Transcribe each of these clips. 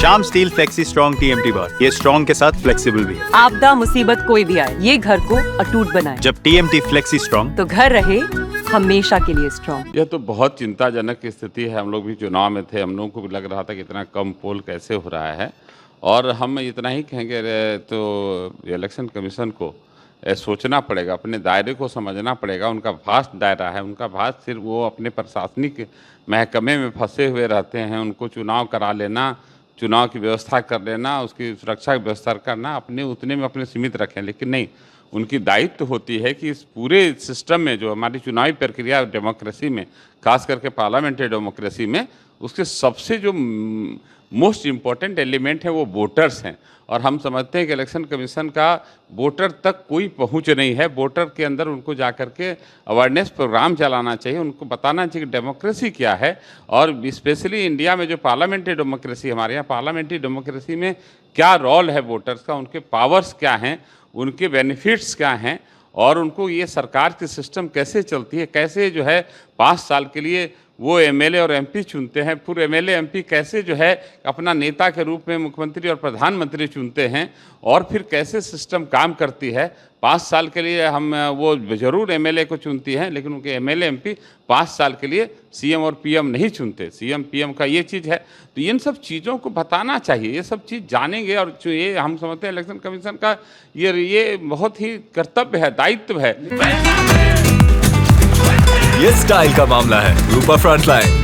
Shyam steel flexi strong TMT बार, ये strong के साथ फ्लेक्सिबल भी है। आपदा मुसीबत कोई भी आए, ये घर को अटूट बनाए। जब टीएमटी फ्लेक्सी स्ट्रॉन्ग, तो घर रहे हमेशा के लिए स्ट्रॉन्ग। यह तो बहुत चिंताजनक स्थिति है। हम लोग भी चुनाव में थे, हम लोगों को भी लग रहा था कि इतना कम पोल कैसे हो रहा है, और हम इतना ही कहेंगे तो इलेक्शन कमीशन को सोचना पड़ेगा, अपने दायरे को समझना पड़ेगा। उनका वास्ट दायरा है, उनका वास्ट सिर्फ वो अपने प्रशासनिक महकमे में फंसे हुए रहते हैं। उनको चुनाव करा लेना, चुनाव की व्यवस्था कर लेना, उसकी सुरक्षा की व्यवस्था करना, अपने उतने में अपने सीमित रखें। लेकिन नहीं, उनकी दायित्व होती है कि इस पूरे सिस्टम में जो हमारी चुनावी प्रक्रिया डेमोक्रेसी में, खास करके पार्लियामेंट्री डेमोक्रेसी में, उसके सबसे जो मोस्ट इम्पॉर्टेंट एलिमेंट है वो वोटर्स हैं। और हम समझते हैं कि इलेक्शन कमीशन का वोटर तक कोई पहुंच नहीं है। वोटर के अंदर उनको जा कर के अवेयरनेस प्रोग्राम चलाना चाहिए, उनको बताना चाहिए कि डेमोक्रेसी क्या है, और स्पेशली इंडिया में जो पार्लियामेंट्री डेमोक्रेसी, हमारे यहाँ पार्लियामेंट्री डेमोक्रेसी में क्या रोल है वोटर्स का, उनके पावर्स क्या हैं, उनके बेनिफिट्स क्या हैं, और उनको ये सरकार की सिस्टम कैसे चलती है, कैसे जो है 5 साल के लिए वो एमएलए और एमपी चुनते हैं, पूरे एमएलए एमपी कैसे जो है अपना नेता के रूप में मुख्यमंत्री और प्रधानमंत्री चुनते हैं, और फिर कैसे सिस्टम काम करती है। 5 साल के लिए हम वो ज़रूर एमएलए को चुनती हैं, लेकिन उनके एमएलए एमपी 5 साल के लिए सीएम और पीएम नहीं चुनते। सीएम पीएम का ये चीज़ है, तो इन सब चीज़ों को बताना चाहिए, ये सब चीज़ जानेंगे। और जो ये हम समझते हैं इलेक्शन कमीशन का ये बहुत ही कर्तव्य है, दायित्व है। ये स्टाइल का मामला है। रूपा फ्रंटलाइन।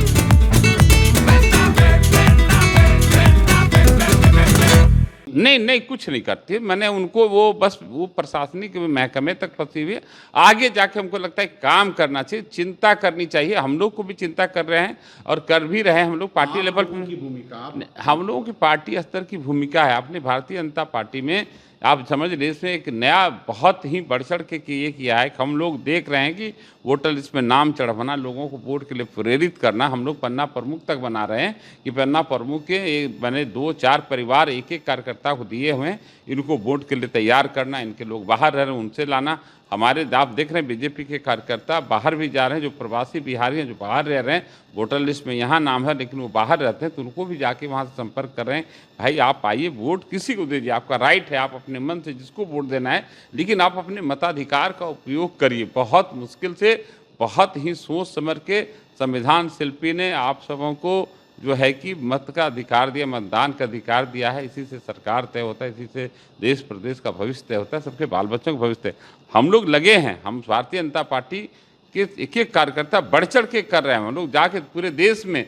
नहीं, कुछ नहीं करती। मैंने उनको वो बस वो प्रशासनिक महकमे तक फंसी हुई है। आगे जाके हमको लगता है काम करना चाहिए, चिंता करनी चाहिए। हम लोग को भी चिंता कर रहे हैं और कर भी रहे हैं। हम लोग पार्टी लेवल की भूमिका, हम लोगों की पार्टी स्तर की भूमिका है। अपनी भारतीय जनता पार्टी में आप समझ लीजिए, इसमें एक नया बहुत ही बढ़ चढ़ के ये किया है कि हम लोग देख रहे हैं कि वोटर लिस्ट में नाम चढ़वाना, लोगों को वोट के लिए प्रेरित करना। हम लोग पन्ना प्रमुख तक बना रहे हैं कि पन्ना प्रमुख के बने 2-4 परिवार एक कार्यकर्ता को दिए हुए हैं, इनको वोट के लिए तैयार करना, इनके लोग बाहर रह रहे हैं उनसे लाना। हमारे आप देख रहे हैं बीजेपी के कार्यकर्ता बाहर भी जा रहे हैं, जो प्रवासी बिहारी हैं जो बाहर रह रहे हैं, वोटर लिस्ट में यहाँ नाम है लेकिन वो बाहर रहते हैं, तो उनको भी जाके वहाँ से संपर्क कर रहे हैं। भाई आप आइए, वोट किसी को दीजिए, आपका राइट है, आप अपने मन से जिसको वोट देना है, लेकिन आप अपने मताधिकार का उपयोग करिए। बहुत मुश्किल से, बहुत ही सोच समझ के संविधान शिल्पी ने आप सबों को जो है कि मत का अधिकार दिया, मतदान का अधिकार दिया है। इसी से सरकार तय होता है, इसी से देश प्रदेश का भविष्य तय होता है, सबके बाल बच्चों का भविष्य तय। हम लोग लगे हैं, हम भारतीय जनता पार्टी के एक कार्यकर्ता बढ़ चढ़ के कर रहे हैं। हम लोग जाके पूरे देश में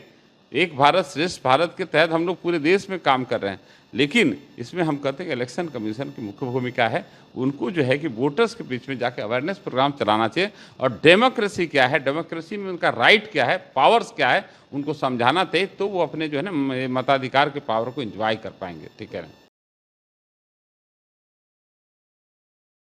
एक भारत श्रेष्ठ भारत के तहत हम लोग पूरे देश में काम कर रहे हैं। लेकिन इसमें हम कहते हैं कि इलेक्शन कमीशन की मुख्य भूमिका है, उनको जो है कि वोटर्स के बीच में जाके अवेयरनेस प्रोग्राम चलाना चाहिए, और डेमोक्रेसी क्या है, डेमोक्रेसी में उनका राइट क्या है, पावर्स क्या है, उनको समझाना चाहिए, तो वो अपने जो है ना मताधिकार के पावर को एंजॉय कर पाएंगे। ठीक है ना।